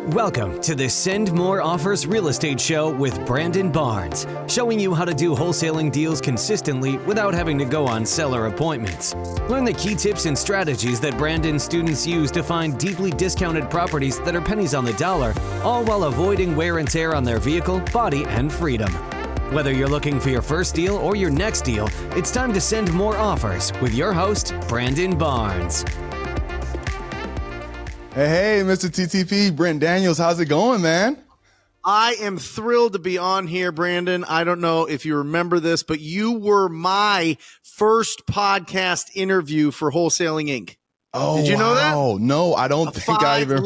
Welcome to the Send More Offers Real Estate Show with Brandon Barnes, showing you how to do wholesaling deals consistently without having to go on seller appointments. Learn the key tips and strategies that Brandon's students use to find deeply discounted properties that are pennies on the dollar, all while avoiding wear and tear on their vehicle, body, and freedom. Whether you're looking for your first deal or your next deal, it's time to send more offers with your host, Brandon Barnes. Hey, Mr. TTP, Brent Daniels, how's it going, man? I am thrilled to be on here, Brandon. I don't know if you remember this, but you were my first podcast interview for Wholesaling Inc. Oh, did you know that? No, I don't think I even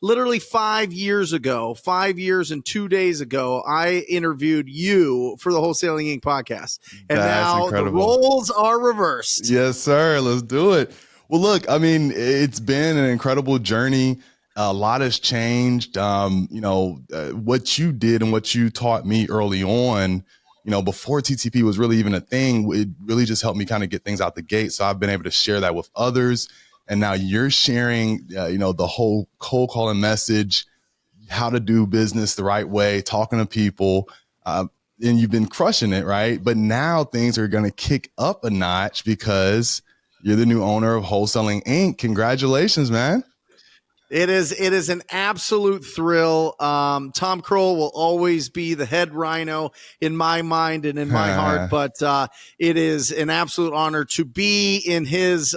literally 5 years ago, 5 years and 2 days ago, I interviewed you for the Wholesaling Inc. podcast. And now incredible. The roles are reversed. Yes, sir. Let's do it. Well, look, I mean, it's been an incredible journey. A lot has changed. What you did and what you taught me early on, before TTP was really even a thing, it really just helped me kind of get things out the gate. So I've been able to share that with others. And now you're sharing, the whole cold calling message, how to do business the right way, talking to people, and you've been crushing it, right? But now things are going to kick up a notch because you're the new owner of Wholesaling Inc. Congratulations, man. It is an absolute thrill. Tom Kroll will always be the head rhino in my mind and in my heart, but it is an absolute honor to be in his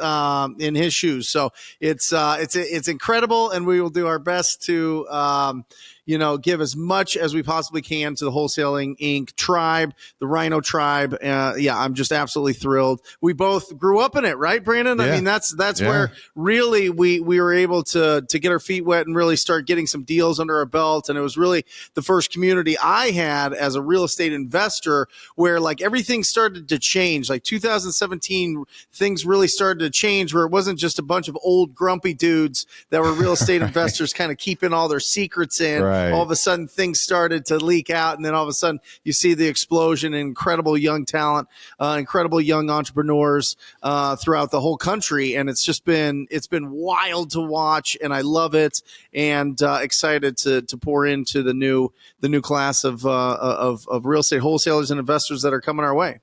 shoes. So it's incredible, and we will do our best to give as much as we possibly can to the Wholesaling Inc. tribe, the Rhino tribe. I'm just absolutely thrilled. We both grew up in it, right, Brandon? Yeah. I mean, that's where really we were able to get our feet wet and really start getting some deals under our belt. And it was really the first community I had as a real estate investor where like everything started to change. Like 2017, things really started to change where it wasn't just a bunch of old grumpy dudes that were real estate investors kind of keeping all their secrets in. Right. All of a sudden things started to leak out, and then all of a sudden you see the explosion in incredible young talent, incredible young entrepreneurs throughout the whole country. And it's been wild to watch, and I love it, and excited to pour into the new class of real estate wholesalers and investors that are coming our way.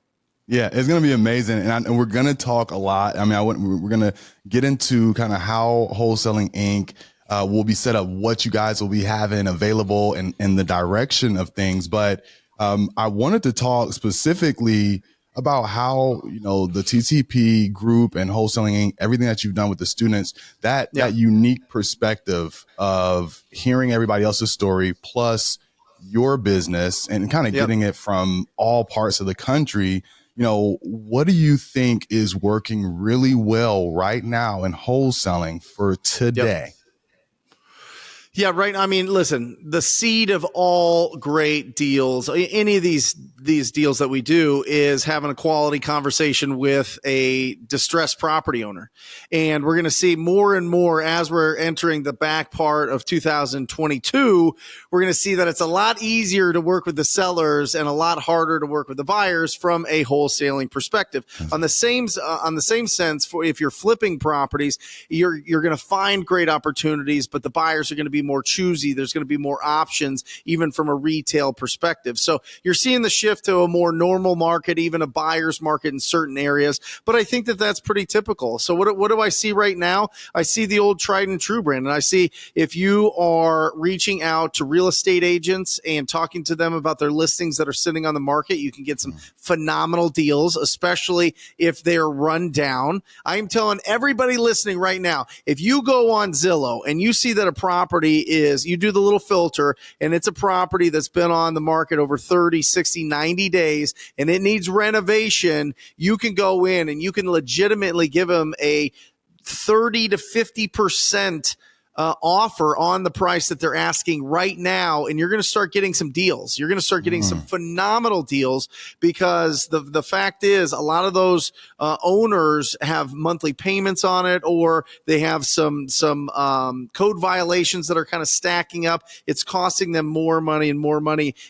Yeah, it's going to be amazing. And we're going to talk a lot. I mean, we're going to get into kind of how Wholesaling Inc. Will be set up, what you guys will be having available and the direction of things. But I wanted to talk specifically about how, the TTP group and Wholesaling Inc., everything that you've done with the students, that unique perspective of hearing everybody else's story plus your business and kind of getting it from all parts of the country. What do you think is working really well right now in wholesaling for today? Yeah, right. I mean, listen, the seed of all great deals, any of these deals that we do is having a quality conversation with a distressed property owner. And we're going to see more and more as we're entering the back part of 2022, we're going to see that it's a lot easier to work with the sellers and a lot harder to work with the buyers from a wholesaling perspective. On the same sense, for if you're flipping properties, you're going to find great opportunities, but the buyers are going to be more choosy. There's going to be more options, even from a retail perspective. So you're seeing the shift to a more normal market, even a buyer's market in certain areas. But I think that that's pretty typical. So what do I see right now? I see the old tried and true, Brandon. I see if you are reaching out to real estate agents and talking to them about their listings that are sitting on the market, you can get some phenomenal deals, especially if they're run down. I'm telling everybody listening right now, if you go on Zillow and you see that a property is, you do the little filter and it's a property that's been on the market over 30, 60, 90 days and it needs renovation, you can go in and you can legitimately give them a 30 to 50% offer on the price that they're asking right now, and you're going to start getting some deals. You're going to start getting some phenomenal deals because the fact is a lot of those owners have monthly payments on it, or they have some code violations that are kind of stacking up. It's costing them more money, and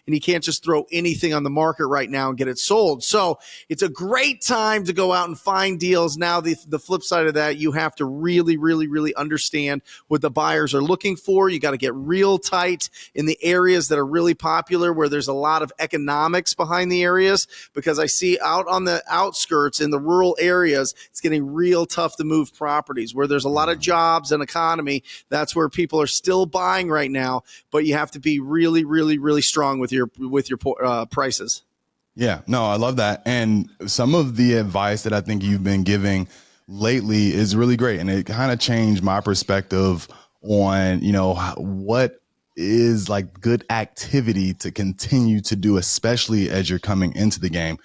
you can't just throw anything on the market right now and get it sold. So it's a great time to go out and find deals. Now, the flip side of that, you have to really, really, really understand what the the buyers are looking for. You got to get real tight in the areas that are really popular, where there's a lot of economics behind the areas, because I see out on the outskirts in the rural areas, it's getting real tough to move properties. Where there's a lot of jobs and economy, that's where people are still buying right now, but you have to be really, really, really strong with your prices. Yeah, no, I love that. And some of the advice that I think you've been giving lately is really great. And it kind of changed my perspective on, what is like good activity to continue to do, especially as you're coming into the game.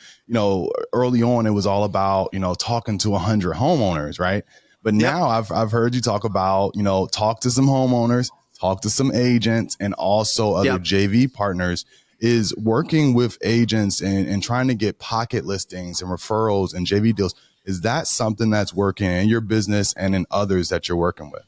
Early on, it was all about, talking to 100 homeowners, right? But now I've heard you talk about, talk to some homeowners, talk to some agents, and also other JV partners. Is working with agents and trying to get pocket listings and referrals and JV deals. Is that something that's working in your business and in others that you're working with?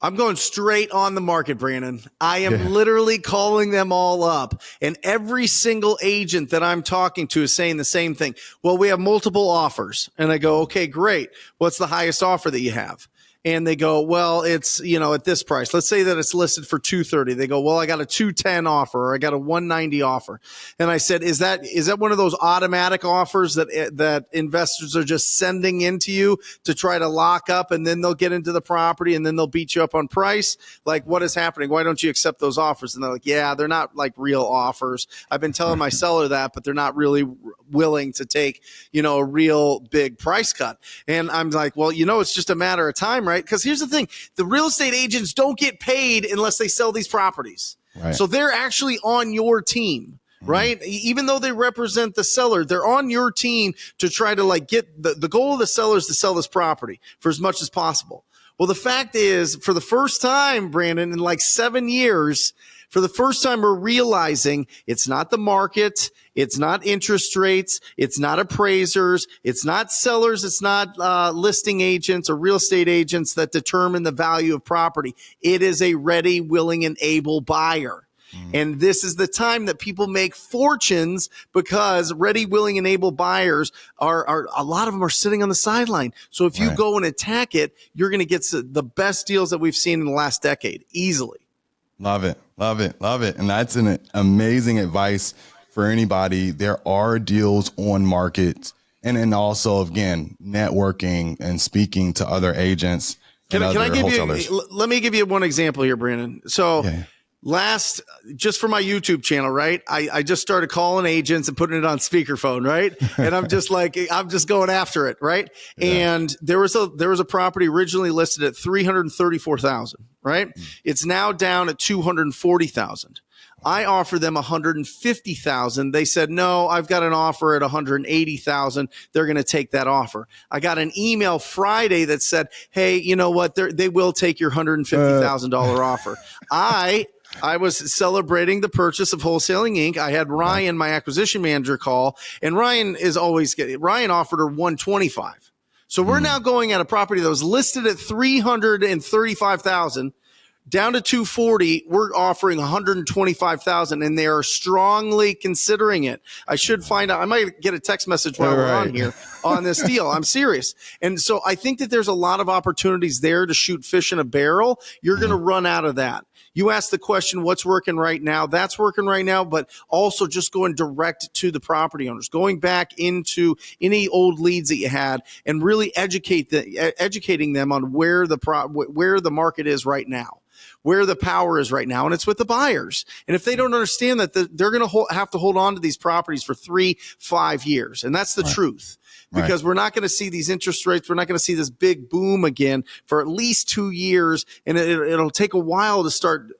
I'm going straight on the market, Brandon. I am literally calling them all up, and every single agent that I'm talking to is saying the same thing. Well, we have multiple offers. And I go, okay, great. What's the highest offer that you have? And they go, well, it's, at this price. Let's say that it's listed for $230. They go, well, I got a $210 offer, or I got a $190 offer. And I said, is that one of those automatic offers that investors are just sending into you to try to lock up, and then they'll get into the property and then they'll beat you up on price? Like, what is happening? Why don't you accept those offers? And they're like, yeah, they're not like real offers. I've been telling my seller that, but they're not really willing to take, a real big price cut. And I'm like, well, it's just a matter of time, right? Because here's the thing, the real estate agents don't get paid unless they sell these properties. Right. So they're actually on your team, right? Even though they represent the seller, they're on your team to try to get the goal of the seller is to sell this property for as much as possible. Well, the fact is, for the first time, Brandon, in 7 years, for the first time, we're realizing it's not the market, it's not interest rates, it's not appraisers, it's not sellers, it's not listing agents or real estate agents that determine the value of property. It is a ready, willing, and able buyer. And this is the time that people make fortunes, because ready, willing, and able buyers are a lot of them are sitting on the sideline. So if you go and attack it, you're going to get the best deals that we've seen in the last decade, easily. Love it. Love it. Love it. And that's an amazing advice for anybody. There are deals on market, and then also, again, networking and speaking to other agents. Can I give you, let me give you one example here, Brandon. So just for my YouTube channel, right? I just started calling agents and putting it on speakerphone, right? And I'm just going after it, right? Yeah. And there was a property originally listed at $334,000, right? It's now down at $240,000. I offered them $150,000. They said, no, I've got an offer at $180,000. They're going to take that offer. I got an email Friday that said, hey, you know what? They will take your $150,000 offer. I was celebrating the purchase of Wholesaling Inc. I had Ryan, my acquisition manager, call, and Ryan offered her $125,000. So we're now going at a property that was listed at $335,000 down to $240,000. We're offering $125,000, and they are strongly considering it. I should find out. I might get a text message while we're on here on this deal. I'm serious. And so I think that there's a lot of opportunities there to shoot fish in a barrel. You're going to run out of that. You asked the question, what's working right now? That's working right now, but also just going direct to the property owners, going back into any old leads that you had, and really educating them on where the market is right now, where the power is right now, and it's with the buyers. And if they don't understand that, they're going to have to hold on to these properties for 3-5 years, and that's the truth. Because we're not going to see these interest rates. We're not going to see this big boom again for at least 2 years. And it'll take a while to start,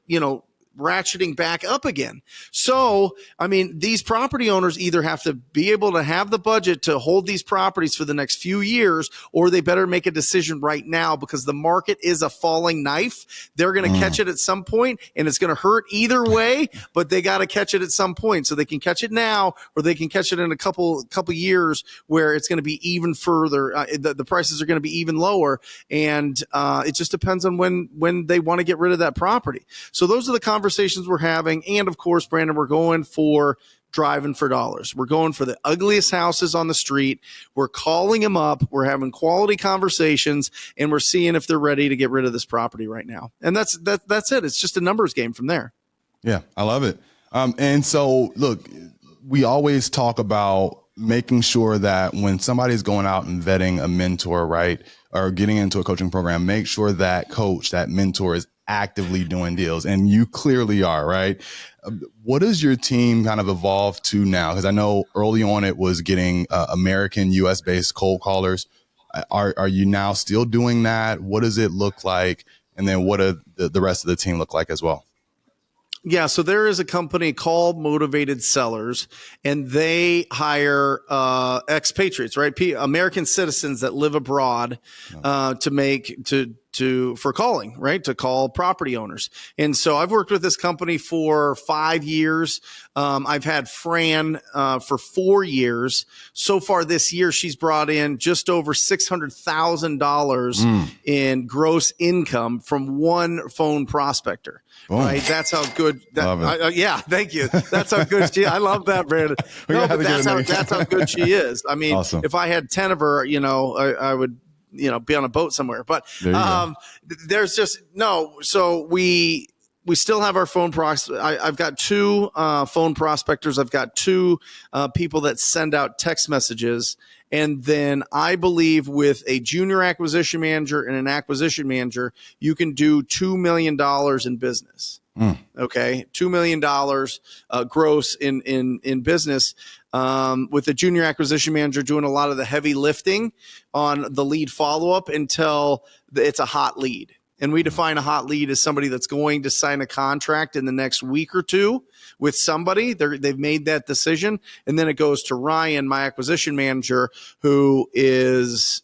ratcheting back up again. So, I mean, these property owners either have to be able to have the budget to hold these properties for the next few years, or they better make a decision right now, because the market is a falling knife. They're going to catch it at some point, and it's going to hurt either way, but they got to catch it at some point. So they can catch it now, or they can catch it in a couple years where it's going to be even further. The prices are going to be even lower. And it just depends on when they want to get rid of that property. So those are the conversations we're having. And of course, Brandon, we're going for driving for dollars. We're going for the ugliest houses on the street. We're calling them up. We're having quality conversations, and we're seeing if they're ready to get rid of this property right now. And that's it. It's just a numbers game from there. Yeah, I love it. And so, look, we always talk about making sure that when somebody's going out and vetting a mentor, right, or getting into a coaching program, make sure that coach, that mentor is actively doing deals. And you clearly are, right? What does your team kind of evolve to now? Because I know early on it was getting American, US-based cold callers. Are you now still doing that? What does it look like? And then what do the rest of the team look like as well? Yeah, so there is a company called Motivated Sellers, and they hire expatriates, right? American citizens that live abroad for calling, right? To call property owners. And so I've worked with this company for 5 years. I've had Fran for 4 years. So far this year, she's brought in just over $600,000 in gross income from one phone prospector. Boom. Right, that's how good. Yeah, thank you. That's how good she. I love that, Brandon. No, but that's how good she is. I mean, awesome. If I had 10 of her, I would, be on a boat somewhere. But there's just no. So we still have our phone I've got 2 phone prospectors. I've got 2 people that send out text messages. And then I believe with a junior acquisition manager and an acquisition manager, you can do $2 million in business. Okay. $2 million gross in business. With the junior acquisition manager doing a lot of the heavy lifting on the lead follow-up until it's a hot lead. And we define a hot lead as somebody that's going to sign a contract in the next week or 2 with somebody. They've made that decision. And then it goes to Ryan, my acquisition manager, who is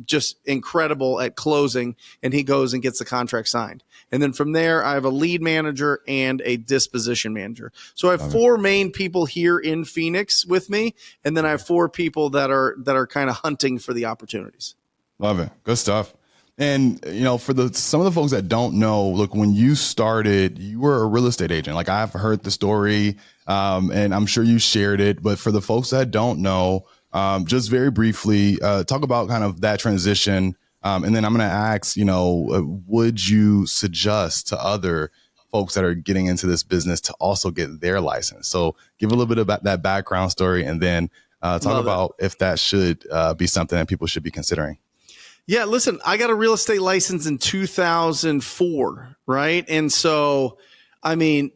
just incredible at closing. And he goes and gets the contract signed. And then from there, I have a lead manager and a disposition manager. So I have 4 main people here in Phoenix with me. And then I have 4 people that are kind of hunting for the opportunities. Love it. Good stuff. And, for some of the folks that don't know, look, when you started, you were a real estate agent. Like, I've heard the story, and I'm sure you shared it. But for the folks that don't know, just very briefly, talk about kind of that transition. And then I'm going to ask, would you suggest to other folks that are getting into this business to also get their license? So give a little bit about that background story, and then talk about if that should be something that people should be considering. Yeah, listen, I got a real estate license in 2004, right? And so, I mean,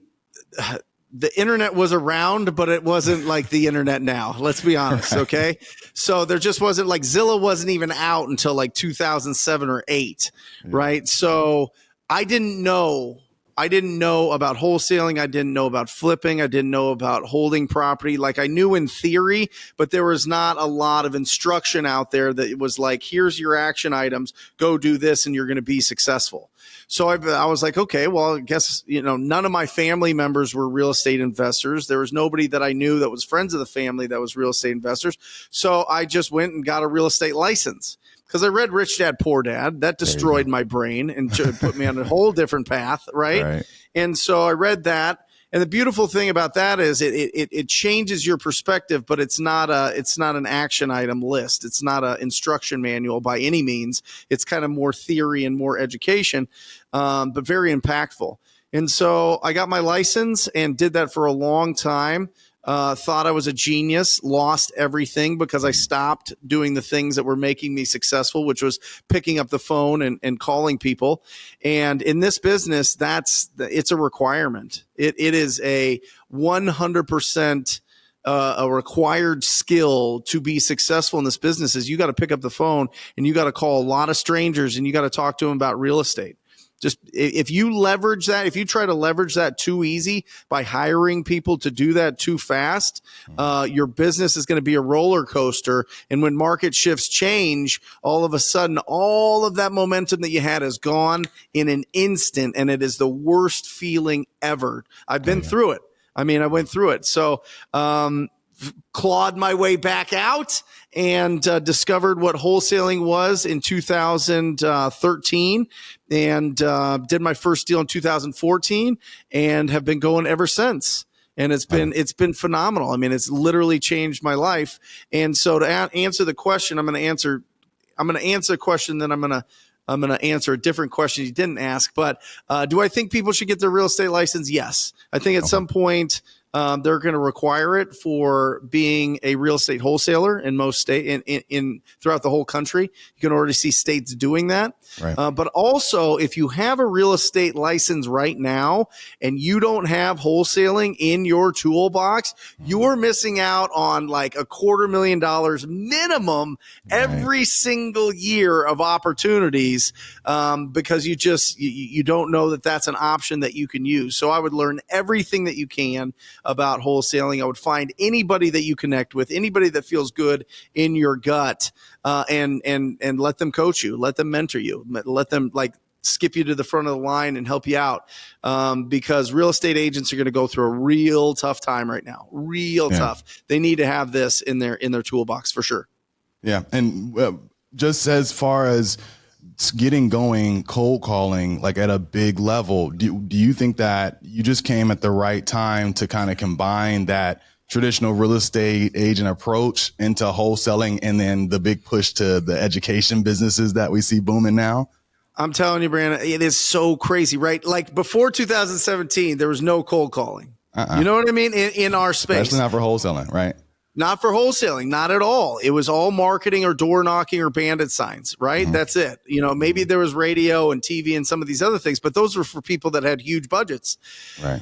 the internet was around, but it wasn't like the internet now. Let's be honest, okay? So there just wasn't, like, Zillow wasn't even out until like 2007 or 8, right? So I didn't know about wholesaling. I didn't know about flipping. I didn't know about holding property. Like, I knew in theory, but there was not a lot of instruction out there that it was like, here's your action items, go do this and you're going to be successful. So I was like, okay, well, I guess, none of my family members were real estate investors. There was nobody that I knew that was friends of the family that was real estate investors. So I just went and got a real estate license. Because I read Rich Dad, Poor Dad. That destroyed my brain and put me on a whole different path, right? And so I read that. And the beautiful thing about that is it changes your perspective, but it's not an action item list. It's not an instruction manual by any means. It's kind of more theory and more education, but very impactful. And so I got my license and did that for a long time. Thought I was a genius, lost everything because I stopped doing the things that were making me successful, which was picking up the phone and calling people. And in this business, it's a requirement. It is a 100% a required skill to be successful in this business. Is you got to pick up the phone and you got to call a lot of strangers and you got to talk to them about real estate. Just if you leverage that, if you try to leverage that too easy by hiring people to do that too fast, your business is going to be a roller coaster. And when market shifts change, all of a sudden, all of that momentum that you had is gone in an instant. And it is the worst feeling ever. I've been through it. I mean, I went through it. So, clawed my way back out and discovered what wholesaling was in 2013 and did my first deal in 2014 and have been going ever since. and it's been phenomenal. I mean, it's literally changed my life. And so to answer the question, I'm going to answer a question, then I'm going to answer a different question you didn't ask. But do I think people should get their real estate license? Yes. I think at some point they're going to require it for being a real estate wholesaler in most state in throughout the whole country. You can already see states doing that. Right. But also, if you have a real estate license right now and you don't have wholesaling in your toolbox, you're missing out on like $250,000 minimum every single year of opportunities, because you don't know that that's an option that you can use. So I would learn everything that you can about wholesaling. I would find anybody that you connect with, anybody that feels good in your gut, and let them coach you, let them mentor you, let them like skip you to the front of the line and help you out, because real estate agents are going to go through a real tough time right now. Tough. They need to have this in their toolbox for sure. Yeah. And just as far as getting going, cold calling, like at a big level, do you think that you just came at the right time to kind of combine that traditional real estate agent approach into wholesaling and then the big push to the education businesses that we see booming now? I'm telling you, Brandon, it is so crazy, right? Like before 2017, there was no cold calling. You know what I mean? In our space. Especially not for wholesaling, right? Not for wholesaling, not at all. It was all marketing or door knocking or bandit signs, right? Mm-hmm. That's it. You know, maybe there was radio and TV and some of these other things, but those were for people that had huge budgets. Right.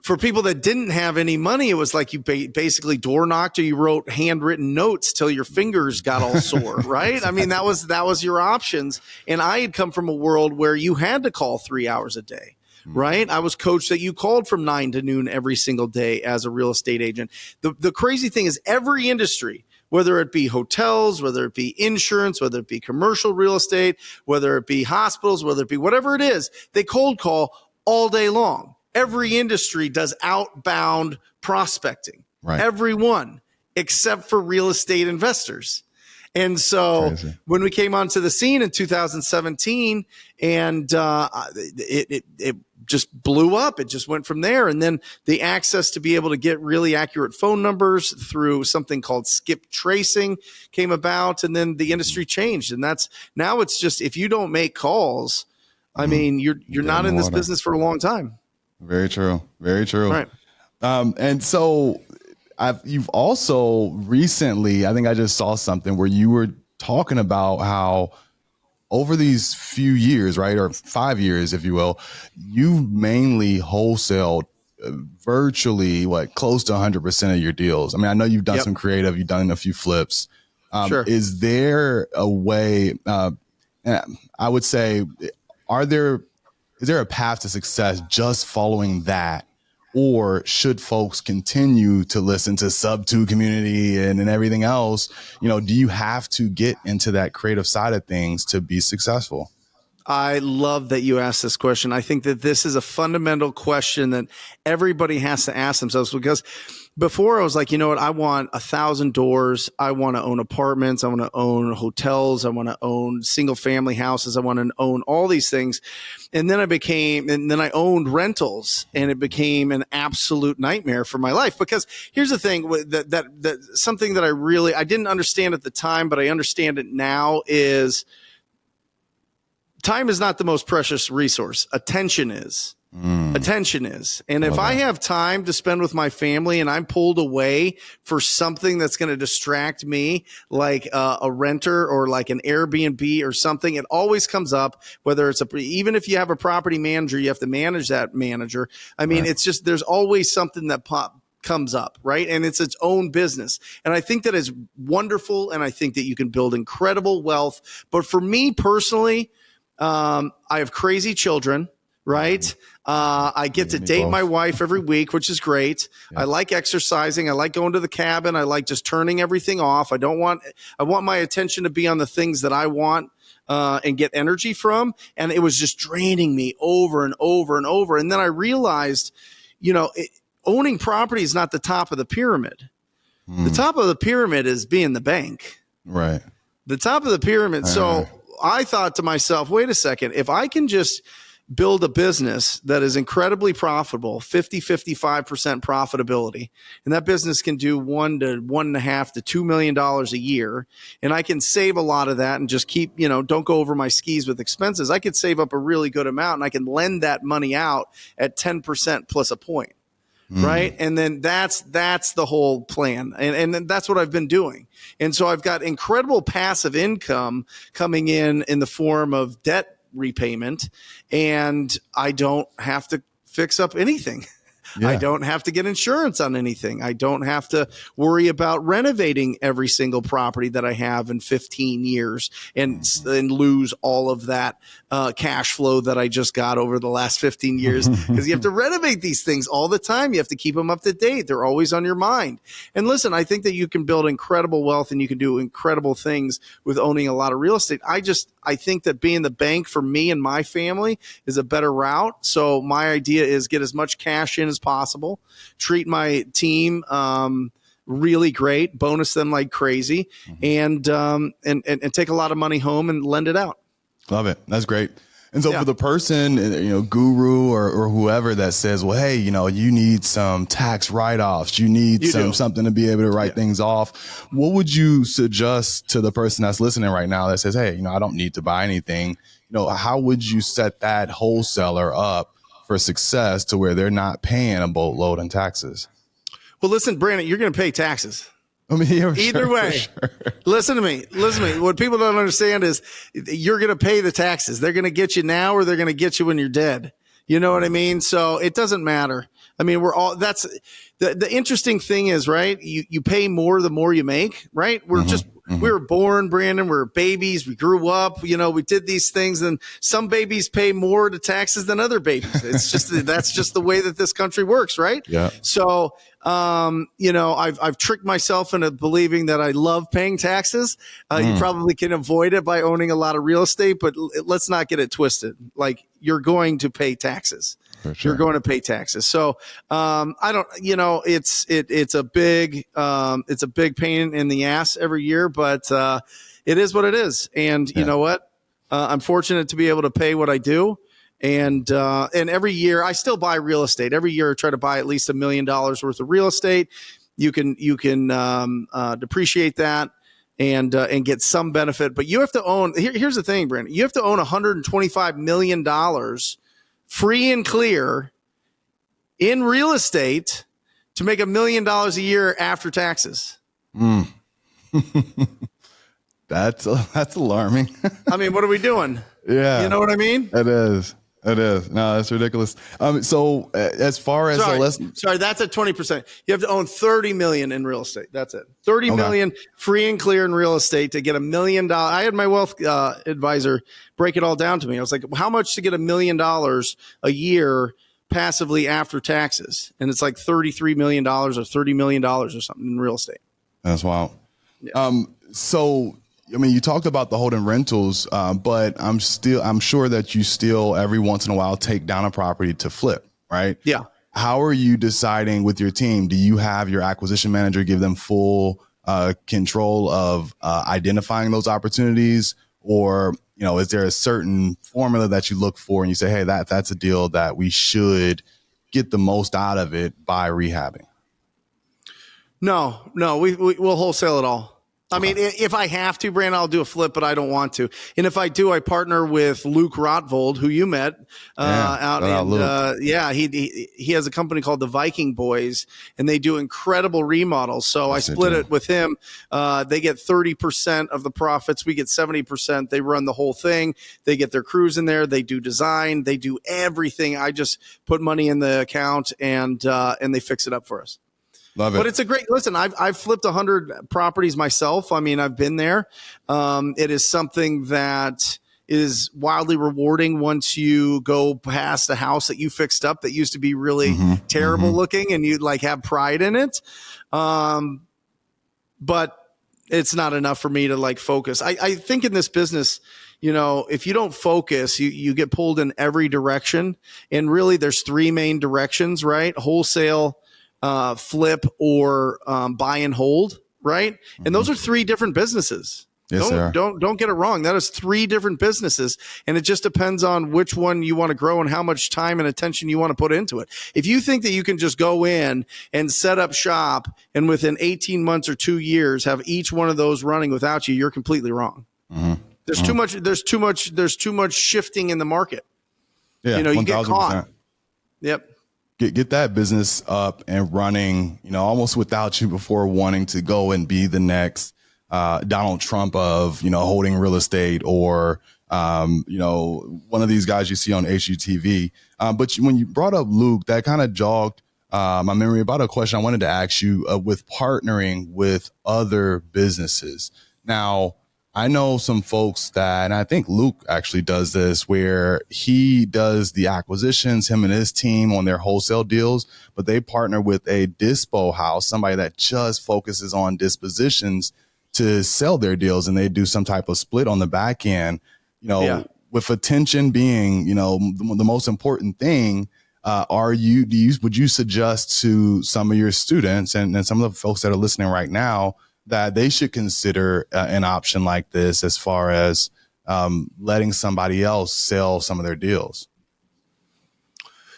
For people that didn't have any money, it was like you basically door knocked or you wrote handwritten notes till your fingers got all sore, right? I mean, that was your options. And I had come from a world where you had to call 3 hours a day. Right. I was coached that you called from 9 to noon every single day as a real estate agent. The crazy thing is every industry, whether it be hotels, whether it be insurance, whether it be commercial real estate, whether it be hospitals, whether it be whatever it is, they cold call all day long. Every industry does outbound prospecting. Right. Everyone except for real estate investors. And so when we came onto the scene in 2017 and it just blew up, it just went from there. And then the access to be able to get really accurate phone numbers through something called skip tracing came about. And then the industry changed. And now it's just, if you don't make calls, I mean, you're not in this business for a long time. Very true. Very true. Right. And so you've also recently, I think I just saw something where you were talking about how over these few years, right, or 5 years, if you will, you've mainly wholesaled virtually close to 100% of your deals. I mean, I know you've done some creative, you've done a few flips. Sure. Is there a way, I would say, is there a path to success just following that? Or should folks continue to listen to Sub2 community and everything else? You know, do you have to get into that creative side of things to be successful? I love that you asked this question. I think that this is a fundamental question that everybody has to ask themselves, because before I was like, you know what, I want 1,000 doors. I want to own apartments. I want to own hotels. I want to own single family houses. I want to own all these things. And then I owned rentals, and it became an absolute nightmare for my life. Because here's the thing, that something that I didn't understand at the time, but I understand it now, is time is not the most precious resource. Attention is. Attention is. And if I have time to spend with my family and I'm pulled away for something that's going to distract me, like a renter or like an Airbnb or something, it always comes up, whether it's even if you have a property manager, you have to manage that manager. I mean, It's just, there's always something that comes up, right? And it's its own business. And I think that is wonderful. And I think that you can build incredible wealth. But for me personally, I have crazy children. Right. I get to date my wife every week, which is great. Yeah. I like exercising. I like going to the cabin. I like just turning everything off. I want my attention to be on the things that I want and get energy from. And it was just draining me over and over and over. And then I realized, owning property is not the top of the pyramid. The top of the pyramid is being the bank. Right. The top of the pyramid. So I thought to myself, wait a second, if I can just build a business that is incredibly profitable, 55% profitability. And that business can do $1 to $1.5 to $2 million a year. And I can save a lot of that and just keep, don't go over my skis with expenses. I could save up a really good amount and I can lend that money out at 10% plus a point. Right. And then that's the whole plan. And that's what I've been doing. And so I've got incredible passive income coming in the form of debt repayment, and I don't have to fix up anything. Yeah. I don't have to get insurance on anything. I don't have to worry about renovating every single property that I have in 15 years and lose all of that cash flow that I just got over the last 15 years, because you have to renovate these things all the time. You have to keep them up to date. They're always on your mind. And listen, I think that you can build incredible wealth and you can do incredible things with owning a lot of real estate. I think that being the bank for me and my family is a better route. So my idea is get as much cash in as possible, treat my team really great, bonus them like crazy, and take a lot of money home and lend it out. Love it. That's great. And so for the person, guru or whoever that says, well, hey, you need some tax write-offs, you need something to be able to write things off. What would you suggest to the person that's listening right now that says, hey, I don't need to buy anything? How would you set that wholesaler up for success to where they're not paying a boatload in taxes? Well, listen, Brandon, you're going to pay taxes. Either way, sure. Listen to me. What people don't understand is you're going to pay the taxes. They're going to get you now, or they're going to get you when you're dead. You know what I mean? So it doesn't matter. I mean, that's the interesting thing is, right? You pay more the more you make, right? We were born, Brandon. We were babies. We grew up. We did these things, and some babies pay more to taxes than other babies. It's just that's just the way that this country works, right? Yeah. So, I've tricked myself into believing that I love paying taxes. You probably can avoid it by owning a lot of real estate, but let's not get it twisted. Like, you're going to pay taxes. Sure. You're going to pay taxes. So, it's a big pain in the ass every year, but it is what it is. And you know what? I'm fortunate to be able to pay what I do. And every year I still buy real estate. Every year I try to buy at least $1 million worth of real estate. You can depreciate that and get some benefit, but you have to own, here's the thing, Brandon, you have to own $125 million free and clear in real estate to make $1 million a year after taxes. That's alarming. I mean, what are we doing? Yeah. You know what I mean? It is. No, that's ridiculous. So as far as sorry, that's at 20%. You have to own 30 million in real estate. That's it. 30 million free and clear in real estate to get $1 million. I had my wealth advisor break it all down to me. I was like, how much to get $1 million a year passively after taxes? And it's like $33 million or $30 million or something in real estate. That's wild. Yeah. So, I mean, you talked about the holding rentals, but I'm sure that you still every once in a while take down a property to flip, right? Yeah. How are you deciding with your team? Do you have your acquisition manager give them full control of identifying those opportunities, or is there a certain formula that you look for and you say, hey, that's a deal that we should get the most out of it by rehabbing? No, we'll wholesale it all. I mean, if I have to, Brandon, I'll do a flip, but I don't want to. And if I do, I partner with Luke Rotvold, who you met he has a company called the Viking Boys, and they do incredible remodels. So I split it with him. They get 30% of the profits. We get 70%. They run the whole thing. They get their crews in there. They do design. They do everything. I just put money in the account and they fix it up for us. Love it. But it's a great, listen, I've flipped 100 properties myself. I mean, I've been there. It is something that is wildly rewarding once you go past a house that you fixed up that used to be really terrible looking, and you like have pride in it. But it's not enough for me to like focus. I think in this business, if you don't focus, you get pulled in every direction. And really there's three main directions, right? Wholesale, flip, or buy and hold, right? And those are three different businesses. Yes, sir. Don't get it wrong. That is 3 different businesses, and it just depends on which one you want to grow and how much time and attention you want to put into it. If you think that you can just go in and set up shop and within 18 months or 2 years have each one of those running without you, you're completely wrong. Mm-hmm. There's too much shifting in the market. Yeah, you get caught. Yep. Get that business up and running, almost without you before wanting to go and be the next Donald Trump of, holding real estate or, one of these guys you see on HGTV. But when you brought up Luke, that kind of jogged my memory about a question I wanted to ask you with partnering with other businesses. Now, I know some folks and I think Luke actually does this, where he does the acquisitions, him and his team on their wholesale deals, but they partner with a dispo house, somebody that just focuses on dispositions to sell their deals, and they do some type of split on the back end, with attention being, the most important thing. Would you suggest to some of your students and some of the folks that are listening right now that they should consider an option like this as far as letting somebody else sell some of their deals?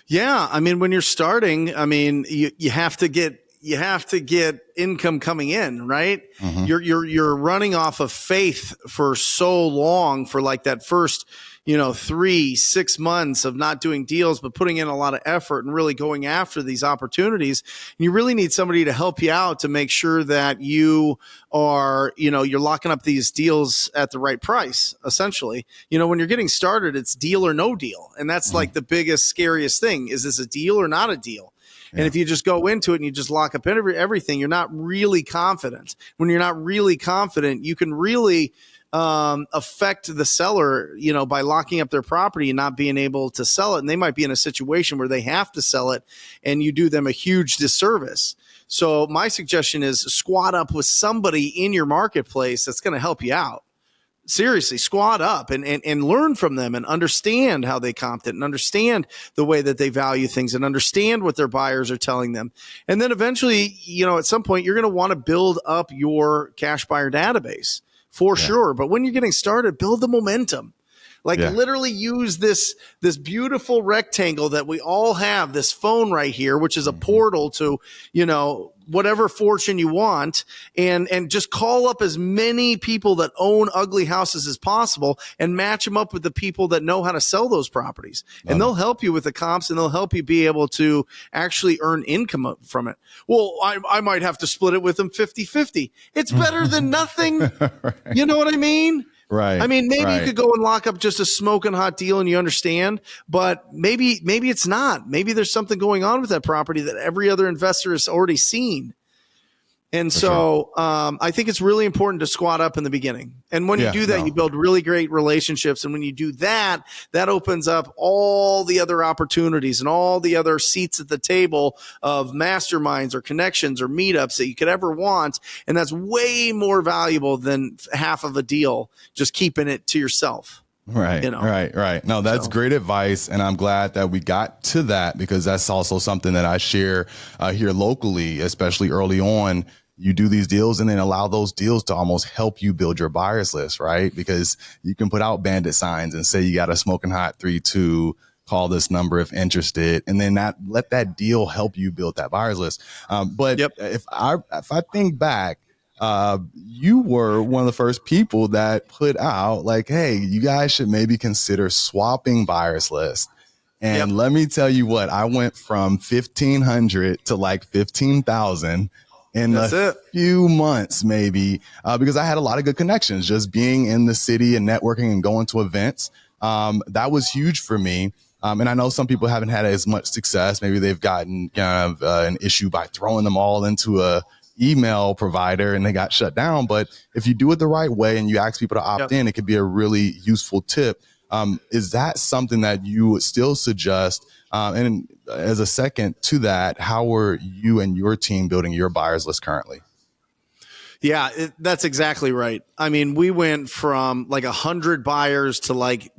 Yeah. I mean, when you're starting, you have to get income coming in, right? Mm-hmm. You're running off of faith for so long, for like that first, 3-6 months of not doing deals, but putting in a lot of effort and really going after these opportunities. And you really need somebody to help you out to make sure that you are, you're locking up these deals at the right price. Essentially, when you're getting started, it's deal or no deal. And that's like the biggest, scariest thing. Is this a deal or not a deal? Yeah. And if you just go into it and you just lock up everything, you're not really confident. When you're not really confident, you can really affect the seller, by locking up their property and not being able to sell it. And they might be in a situation where they have to sell it and you do them a huge disservice. So my suggestion is squat up with somebody in your marketplace that's going to help you out. Seriously, squat up and learn from them and understand how they comped it and understand the way that they value things and understand what their buyers are telling them. And then eventually, at some point, you're going to want to build up your cash buyer database for sure. But when you're getting started, build the momentum. Literally use this beautiful rectangle that we all have, this phone right here, which is a portal to, whatever fortune you want, and just call up as many people that own ugly houses as possible and match them up with the people that know how to sell those properties. And they'll help you with the comps, and they'll help you be able to actually earn income from it. Well, I might have to split it with them 50-50. It's better than nothing. Right. You know what I mean? Right. Maybe you could go and lock up just a smoking hot deal and you understand, but maybe it's not. Maybe there's something going on with that property that every other investor has already seen. And so I think it's really important to squat up in the beginning. And when you do that, you build really great relationships. And when you do that, that opens up all the other opportunities and all the other seats at the table of masterminds or connections or meetups that you could ever want. And that's way more valuable than half of a deal, just keeping it to yourself. Right. Right. No, that's great advice. And I'm glad that we got to that, because that's also something that I share here locally, especially early on. You do these deals and then allow those deals to almost help you build your buyers list, right? Because you can put out bandit signs and say you got a smoking hot 3-2, call this number if interested, and then let that deal help you build that buyers list. But if I think back, you were one of the first people that put out like, hey, you guys should maybe consider swapping buyers list. And let me tell you what, I went from 1,500 to like 15,000 in a few months, maybe, because I had a lot of good connections, just being in the city and networking and going to events. That was huge for me. And I know some people haven't had as much success. Maybe they've gotten kind of an issue by throwing them all into a email provider and they got shut down. But if you do it the right way and you ask people to opt in, it could be a really useful tip. Is that something that you would still suggest? And as a second to that, how are you and your team building your buyers list currently? Yeah, that's exactly right. I mean, we went from like 100 buyers to like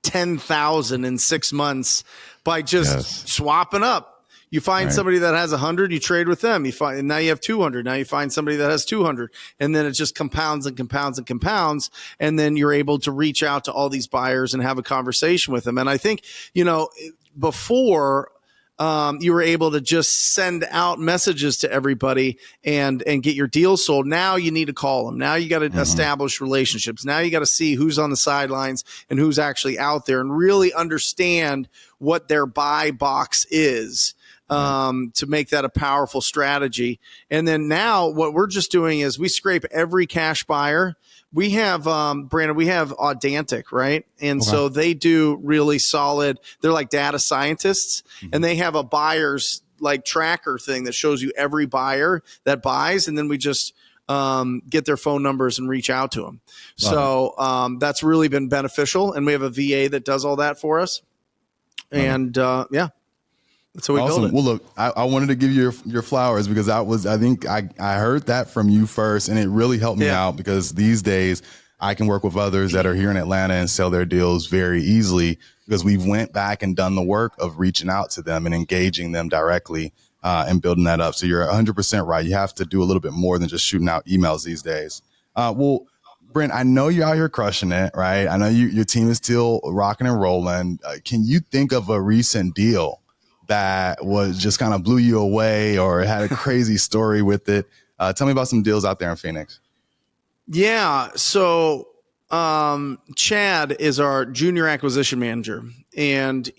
10,000 in 6 months by just swapping up. You find somebody that has 100, you trade with them. And now you have 200. Now you find somebody that has 200, and then it just compounds and compounds and compounds. And then you're able to reach out to all these buyers and have a conversation with them. And I think, before, you were able to just send out messages to everybody and get your deal sold. Now you need to call them. Now you got to establish relationships. Now you got to see who's on the sidelines and who's actually out there, and really understand what their buy box is. To make that a powerful strategy. And then now what we're just doing is we scrape every cash buyer. We have, Brandon, we have Audantic, right? And so they do really solid, they're like data scientists, and they have a buyer's like tracker thing that shows you every buyer that buys. And then we just get their phone numbers and reach out to them. That's really been beneficial. And we have a VA that does all that for us. And that's how we build it. Well, look, I wanted to give you your flowers, because I think I heard that from you first, and it really helped me out, because these days I can work with others that are here in Atlanta and sell their deals very easily, because we've went back and done the work of reaching out to them and engaging them directly and building that up. So you're 100% right. You have to do a little bit more than just shooting out emails these days. Well, Brent, I know you're out here crushing it, right? I know your team is still rocking and rolling. Can you think of a recent deal that was just kind of blew you away, or had a crazy story with it? Tell me about some deals out there in Phoenix. Yeah. So Chad is our junior acquisition manager, and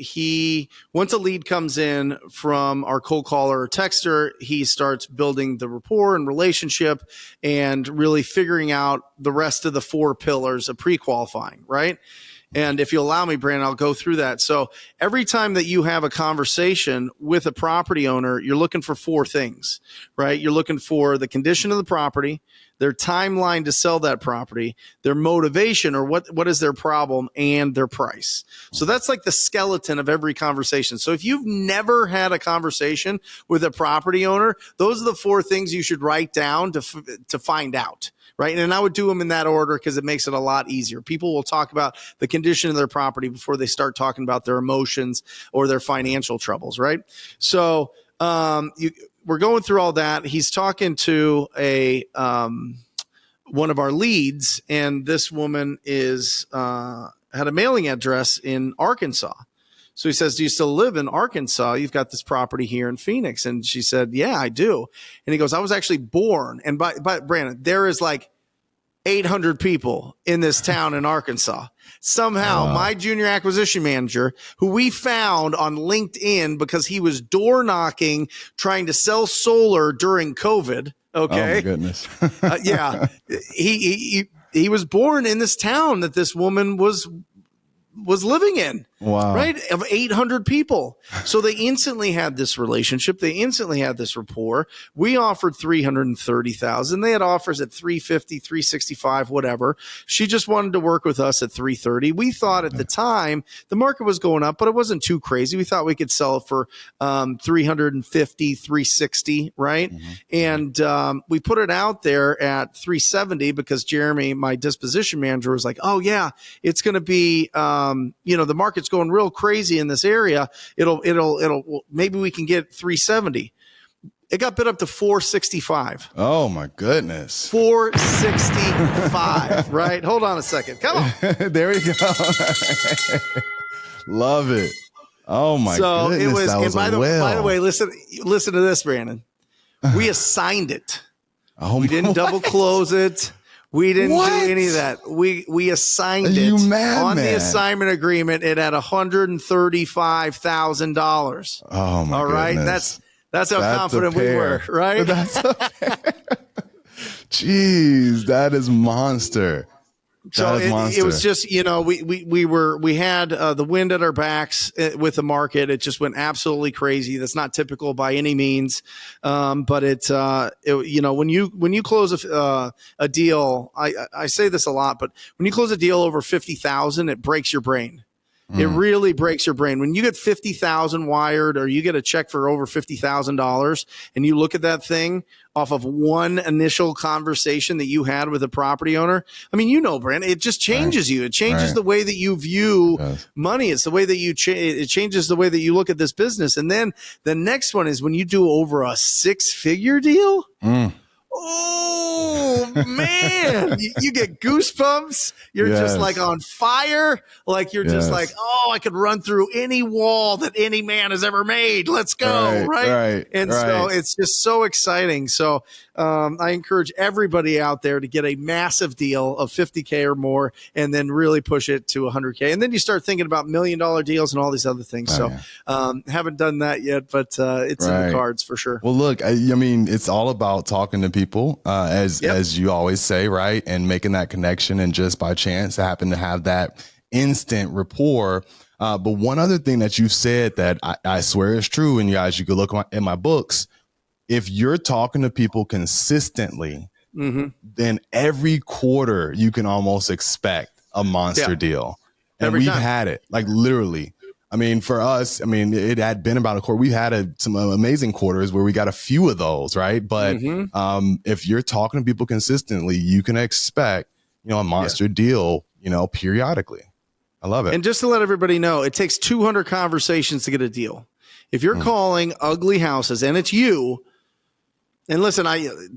once a lead comes in from our cold caller or texter, he starts building the rapport and relationship and really figuring out the rest of the 4 pillars of pre-qualifying, right? And if you allow me, Brandon, I'll go through that. So every time that you have a conversation with a property owner, you're looking for 4 things, right? You're looking for the condition of the property, their timeline to sell that property, their motivation, or what is their problem, and their price. So that's like the skeleton of every conversation. So if you've never had a conversation with a property owner, those are the 4 things you should write down to find out. Right. And I would do them in that order, because it makes it a lot easier. People will talk about the condition of their property before they start talking about their emotions or their financial troubles. Right. So we're going through all that. He's talking to one of our leads, and this woman had a mailing address in Arkansas. So he says, "Do you still live in Arkansas? You've got this property here in Phoenix." And she said, "Yeah, I do." And he goes, "I was actually born." And by Brandon, there is like 800 people in this town in Arkansas. Somehow my junior acquisition manager, who we found on LinkedIn because he was door knocking, trying to sell solar during COVID. Okay. Oh my goodness. He was born in this town that this woman was living in. Wow. Right? Of 800 people. So they instantly had this relationship. They instantly had this rapport. We offered $330,000. They had offers at $350, $365, whatever. She just wanted to work with us at $330. We thought at the time the market was going up, but it wasn't too crazy. We thought we could sell it for $350, $360, right? And we put it out there at $370 because Jeremy, my disposition manager, was like, "Oh yeah, it's going to be, the market's going real crazy in this area. It'll maybe we can get 370. It got bid up to 465. Oh my goodness. 465, right? Hold on a second. Come on. There we go. Love it. Oh my goodness. It was, that was by the way, listen to this, Brandon. We assigned it. We didn't double close it. We didn't do any of that. We assigned it on the assignment agreement. It had $135,000. Oh my All right, goodness. that's how confident we were, right? Jeez, that is monster. So it was just, we had the wind at our backs with the market. It just went absolutely crazy. That's not typical by any means. But when you close a deal, I say this a lot, but when you close a deal over 50,000, it breaks your brain It really breaks your brain when you get 50,000 wired, or you get a check for over $50,000, and you look at that thing off of one initial conversation that you had with a property owner. I mean, Brent, it just changes you. It changes the way that you view money. It's the way that it changes the way that you look at this business. And then the next one is when you do over a 6-figure deal. Oh man, you get goosebumps. You're just like on fire. Like you're just like, oh, I could run through any wall that any man has ever made. Let's go. Right. So it's just so exciting. So I encourage everybody out there to get a massive deal of 50K or more, and then really push it to 100K. And then you start thinking about $1 million deals and all these other things. Haven't done that yet, but it's in the cards for sure. Well, look, I mean, it's all about talking to people, as you always say, right? And making that connection, and just by chance, I happen to have that instant rapport. But one other thing that you've said that I swear is true, and you guys, you could look in my books. If you're talking to people consistently, then every quarter you can almost expect a monster deal. And we've had it, like literally. I mean, for us, I mean, it had been about a quarter. We had some amazing quarters where we got a few of those, right? But if you're talking to people consistently, you can expect, a monster deal, periodically. I love it. And just to let everybody know, it takes 200 conversations to get a deal. If you're calling ugly houses and it's you, and listen,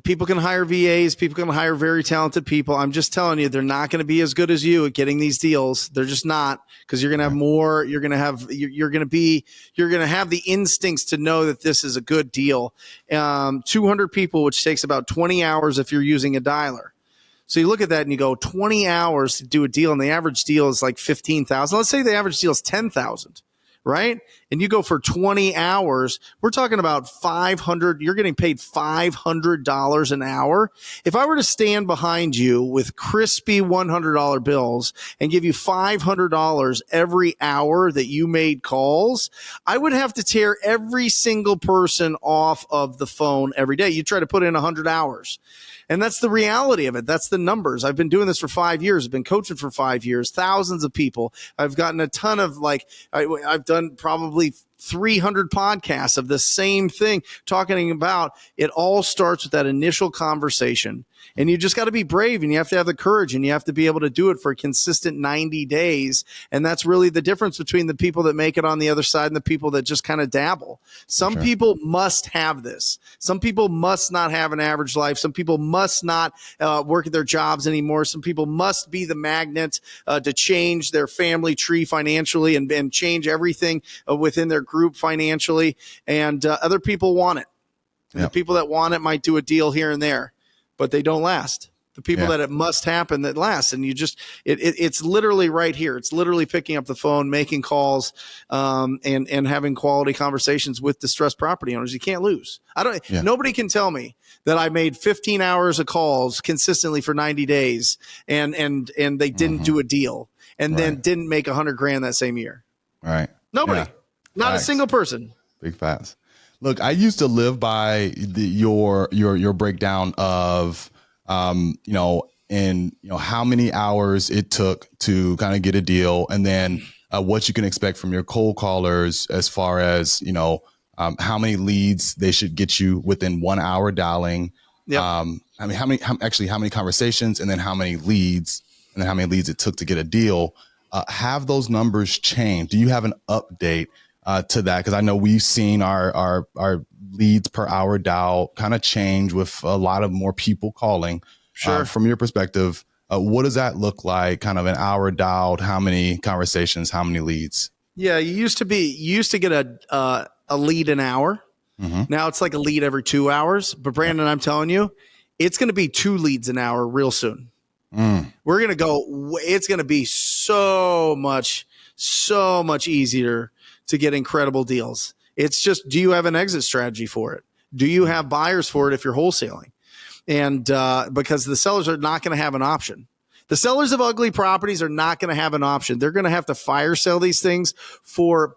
people can hire VAs, people can hire very talented people. I'm just telling you, they're not going to be as good as you at getting these deals. They're just not, because you're going to have more. You're going to have the instincts to know that this is a good deal. 200 people, which takes about 20 hours if you're using a dialer. So you look at that and you go 20 hours to do a deal, and the average deal is like 15,000. Let's say the average deal is 10,000. Right? And you go for 20 hours, we're talking about you're getting paid $500 an hour. If I were to stand behind you with crispy $100 bills and give you $500 every hour that you made calls, I would have to tear every single person off of the phone every day. You try to put in 100 hours. And that's the reality of it. That's the numbers. I've been doing this for 5 years. I've been coaching for 5 years, thousands of people. I've gotten a ton of I've done probably 300 podcasts of the same thing, talking about it. All starts with that initial conversation. And you just got to be brave, and you have to have the courage, and you have to be able to do it for a consistent 90 days. And that's really the difference between the people that make it on the other side and the people that just kind of dabble. Some people must have this. Some people must not have an average life. Some people must not work at their jobs anymore. Some people must be the magnet to change their family tree financially and change everything within their group financially. And other people want it. And the people that want it might do a deal here and there, but they don't last. The people that it must happen that last. And you just, it's literally right here. It's literally picking up the phone, making calls, and having quality conversations with distressed property owners. You can't lose. Nobody can tell me that I made 15 hours of calls consistently for 90 days and they didn't do a deal and then didn't make $100,000 that same year. Right. Nobody, not a single person. Big facts. Look, I used to live by your breakdown of, how many hours it took to kind of get a deal, and then what you can expect from your cold callers as far as, how many leads they should get you within 1 hour dialing. How many conversations, and then how many leads it took to get a deal. Have those numbers changed? Do you have an update to that? Because I know we've seen our leads per hour dial kind of change with a lot of more people calling. Sure. From your perspective, what does that look like? Kind of an hour dialed, how many conversations, how many leads? Yeah, you used to get a lead an hour. Mm-hmm. Now it's like a lead every 2 hours. But Brandon, I'm telling you, it's going to be 2 leads an hour real soon. We're going to go. It's going to be so much easier to get incredible deals. It's just, do you have an exit strategy for it? Do you have buyers for it if you're wholesaling? And because the sellers are not going to have an option. The sellers of ugly properties are not going to have an option. They're going to have to fire sell these things for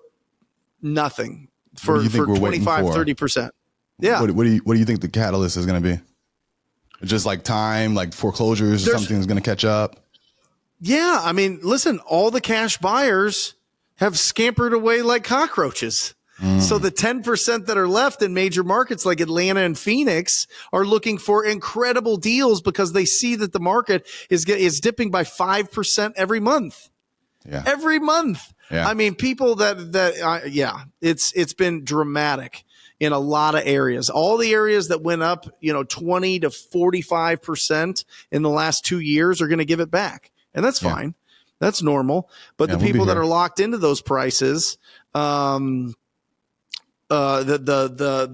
nothing, for 25, 30%. Yeah. What do you think the catalyst is going to be? Just like time, like foreclosures, something's going to catch up? Yeah. I mean, listen, all the cash buyers, have scampered away like cockroaches. So the 10% that are left in major markets like Atlanta and Phoenix are looking for incredible deals because they see that the market is dipping by 5% every month. Yeah. Every month. Yeah. I mean, people it's been dramatic in a lot of areas. All the areas that went up, 20 to 45% in the last 2 years are going to give it back. And that's fine. That's normal. But the people that are locked into those prices, the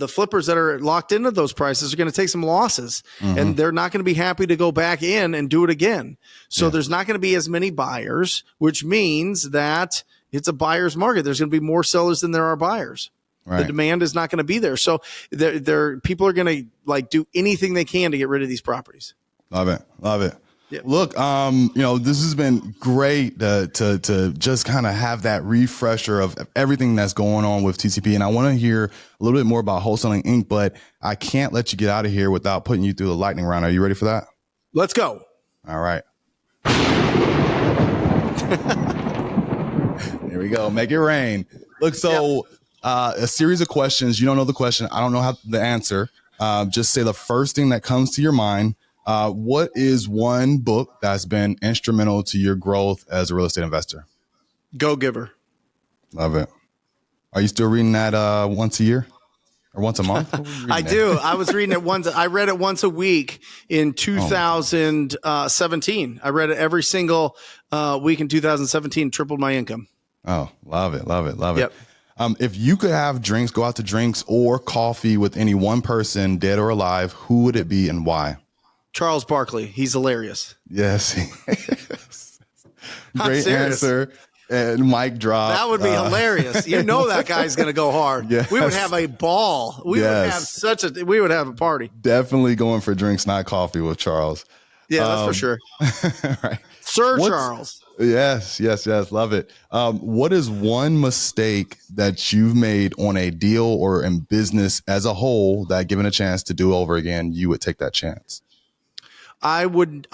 flippers that are locked into those prices are going to take some losses, and they're not going to be happy to go back in and do it again. So there's not going to be as many buyers, which means that it's a buyer's market. There's going to be more sellers than there are buyers. Right. The demand is not going to be there. So people are going to do anything they can to get rid of these properties. Love it. Love it. Yeah. Look, this has been great to just kind of have that refresher of everything that's going on with TCP. And I want to hear a little bit more about Wholesaling Inc., but I can't let you get out of here without putting you through the lightning round. Are you ready for that? Let's go. All right. Here we go. Make it rain. Look, so a series of questions. You don't know the question. I don't know the answer. Just say the first thing that comes to your mind. What is one book that's been instrumental to your growth as a real estate investor? Go Giver. Love it. Are you still reading that once a year or once a month? I do. I was reading it once. I read it once a week in 2017. I read it every single week in 2017. Tripled my income. Oh, love it. Love it. Love Yep. it. If you could have drinks, go out to drinks or coffee with any one person, dead or alive, who would it be and why? Charles Barkley. He's hilarious. Yes. Great answer. And mic drop. That would be hilarious. That guy's going to go hard. Yes. We would have a ball. We would have a party. Definitely going for drinks, not coffee with Charles. Yeah, that's for sure. Right. Charles. Yes. Love it. What is one mistake that you've made on a deal or in business as a whole that, given a chance to do over again, you would take that chance? I would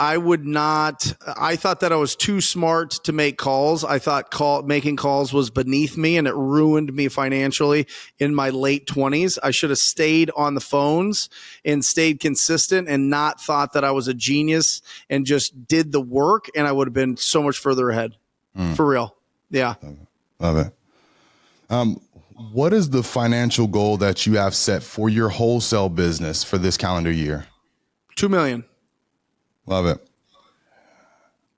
not. I thought that I was too smart to make calls. I thought making calls was beneath me, and it ruined me financially in my late 20s. I should have stayed on the phones and stayed consistent and not thought that I was a genius and just did the work, and I would have been so much further ahead. For real. Yeah. Love it. What is the financial goal that you have set for your wholesale business for this calendar year? $2 million. Love it.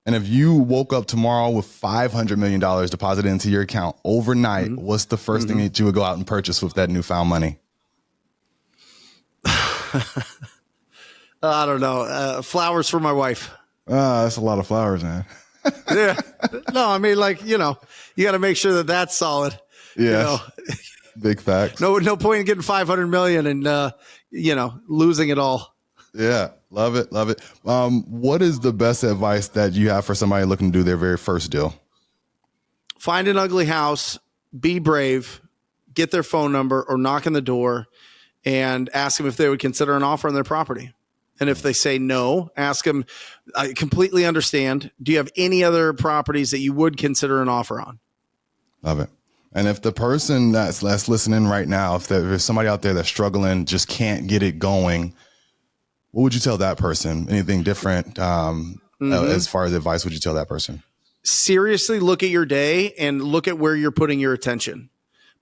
And if you woke up tomorrow with $500 million deposited into your account overnight, what's the first thing that you would go out and purchase with that newfound money? I don't know. Flowers for my wife. That's a lot of flowers, man. Yeah. No, I mean, you got to make sure that that's solid. Yeah. Big facts. No point in getting 500 million and, losing it all. Yeah. Love it. Love it. What is the best advice that you have for somebody looking to do their very first deal? Find an ugly house, be brave, get their phone number or knock on the door and ask them if they would consider an offer on their property. And if they say no, ask them, I completely understand. Do you have any other properties that you would consider an offer on? Love it. And if the person that's listening right now, if there's somebody out there that's struggling, just can't get it going, what would you tell that person? Anything different as far as advice would you tell that person? Seriously, look at your day and look at where you're putting your attention.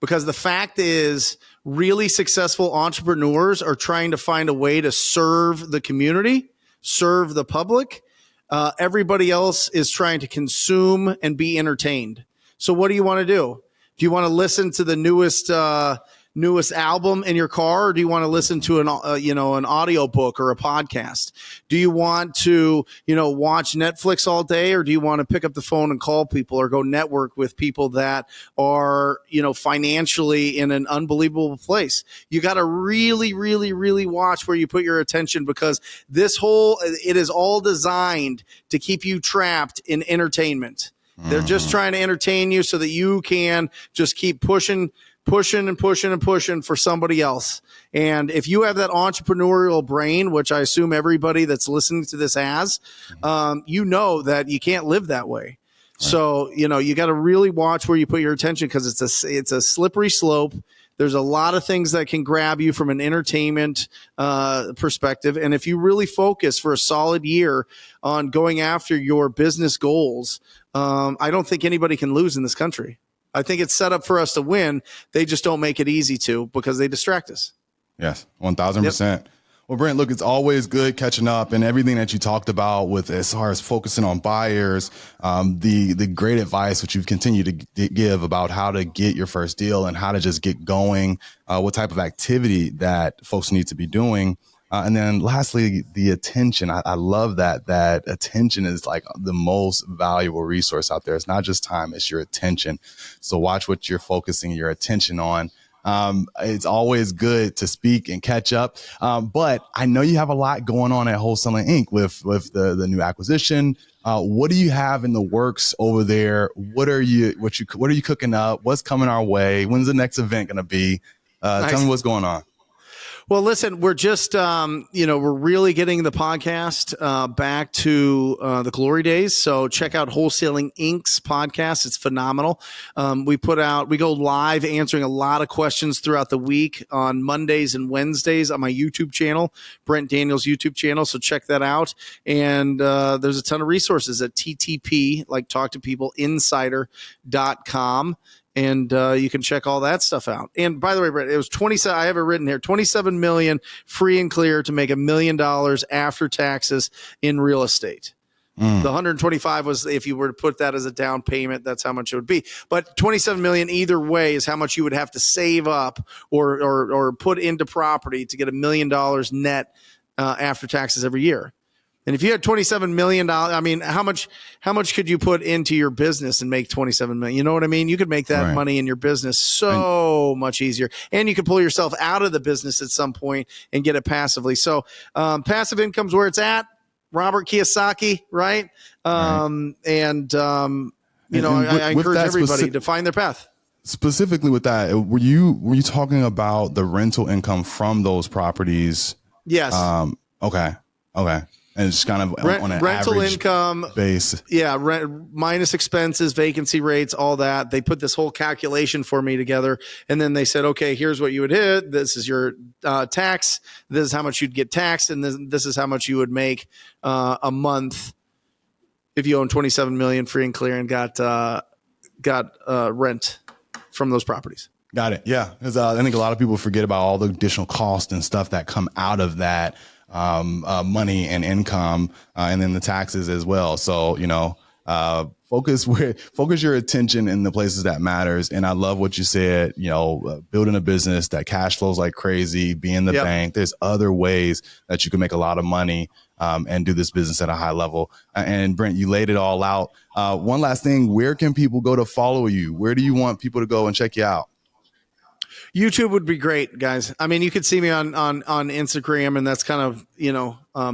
Because the fact is, really successful entrepreneurs are trying to find a way to serve the community, serve the public. Everybody else is trying to consume and be entertained. So what do you want to do? Do you want to listen to the newest album in your car, or do you want to listen to an audio book or a podcast? Do you want to, watch Netflix all day, or do you want to pick up the phone and call people or go network with people that are, financially in an unbelievable place? You got to really, really, really watch where you put your attention, because it is all designed to keep you trapped in entertainment. They're just trying to entertain you so that you can just keep pushing for somebody else. And if you have that entrepreneurial brain, which I assume everybody that's listening to this has, you know that you can't live that way. So, you got to really watch where you put your attention, because it's a slippery slope. There's a lot of things that can grab you from an entertainment perspective. And if you really focus for a solid year on going after your business goals, I don't think anybody can lose in this country. I think it's set up for us to win. They just don't make it easy to, because they distract us. Yes, 1,000%. Well, Brent, look, it's always good catching up, and everything that you talked about with as far as focusing on buyers, the great advice which you've continued to give about how to get your first deal and how to just get going, what type of activity that folks need to be doing. And then lastly, the attention. I love that attention is like the most valuable resource out there. It's not just time, it's your attention. So watch what you're focusing your attention on. It's always good to speak and catch up. But I know you have a lot going on at Wholesaling Inc. with the new acquisition. What do you have in the works over there? What are you cooking up? What's coming our way? When's the next event going to be? Nice. Tell me what's going on. Well, listen, we're just, we're really getting the podcast back to the glory days. So check out Wholesaling Inc.'s podcast. It's phenomenal. We go live answering a lot of questions throughout the week on Mondays and Wednesdays on my YouTube channel, Brent Daniels YouTube channel. So check that out. And there's a ton of resources at TTP, like Talk to People, Insider.com. And you can check all that stuff out. And by the way, Brett, it was 27. I have it written here: 27 million free and clear to make $1 million after taxes in real estate. The 125 was if you were to put that as a down payment. That's how much it would be. But 27 million either way is how much you would have to save up or put into property to get $1 million net after taxes every year. And if you had $27 million, I mean, how much could you put into your business and make $27 million? You know what I mean? You could make that money in your business so much easier. And you could pull yourself out of the business at some point and get it passively. So passive income's where it's at. Robert Kiyosaki, right? I encourage everybody to find their path. Specifically with that, were you talking about the rental income from those properties? Yes. Okay. And it's kind of on an rental average income base. Yeah, rent minus expenses, vacancy rates, all that. They put this whole calculation for me together, and then they said, "Okay, here's what you would hit. This is your tax. This is how much you'd get taxed, and this is how much you would make a month if you own 27 million free and clear and got rent from those properties." Got it. Yeah, because I think a lot of people forget about all the additional costs and stuff that come out of that. Money and income, and then the taxes as well. So, focus your attention in the places that matters. And I love what you said, building a business that cash flows like crazy, be in the bank. There's other ways that you can make a lot of money, and do this business at a high level. And Brent, you laid it all out. One last thing, where can people go to follow you? Where do you want people to go and check you out? YouTube would be great, guys. I mean, you could see me on Instagram, and that's kind of,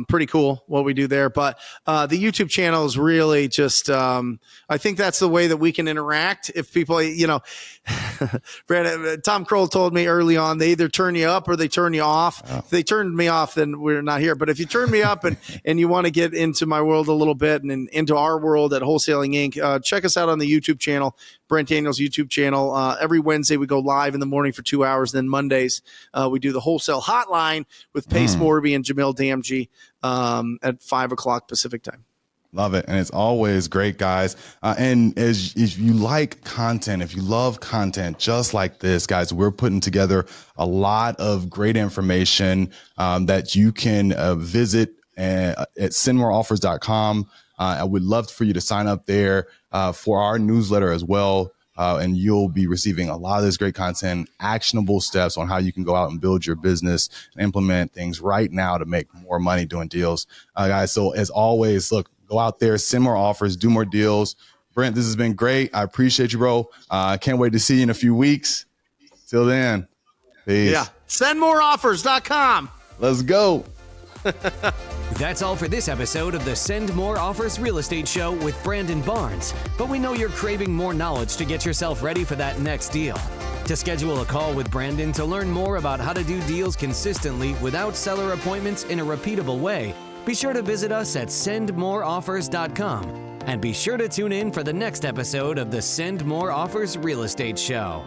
pretty cool what we do there. But the YouTube channel is really just, I think that's the way that we can interact. If people, Brad, Tom Kroll told me early on, they either turn you up or they turn you off. Oh. If they turned me off, then we're not here. But if you turn me up and you want to get into my world a little bit and into our world at Wholesaling Inc., check us out on the YouTube channel, Brent Daniels YouTube channel. Every Wednesday we go live in the morning for 2 hours. Then Mondays we do the Wholesale Hotline with Pace Morby and Jamil Damji at 5 o'clock Pacific time. Love it. And it's always great, guys. And if you like content, if you love content just like this, guys, we're putting together a lot of great information that you can visit at sendmoreoffers.com. I would love for you to sign up there for our newsletter as well. And you'll be receiving a lot of this great content, actionable steps on how you can go out and build your business and implement things right now to make more money doing deals. Guys, so as always, look, go out there, send more offers, do more deals. Brent, this has been great. I appreciate you, bro. I can't wait to see you in a few weeks. Till then, peace. Yeah, sendmoreoffers.com. Let's go. That's all for this episode of the Send More Offers Real Estate Show with Brandon Barnes. But we know you're craving more knowledge to get yourself ready for that next deal. To schedule a call with Brandon to learn more about how to do deals consistently without seller appointments in a repeatable way, be sure to visit us at sendmoreoffers.com. And be sure to tune in for the next episode of the Send More Offers Real Estate Show.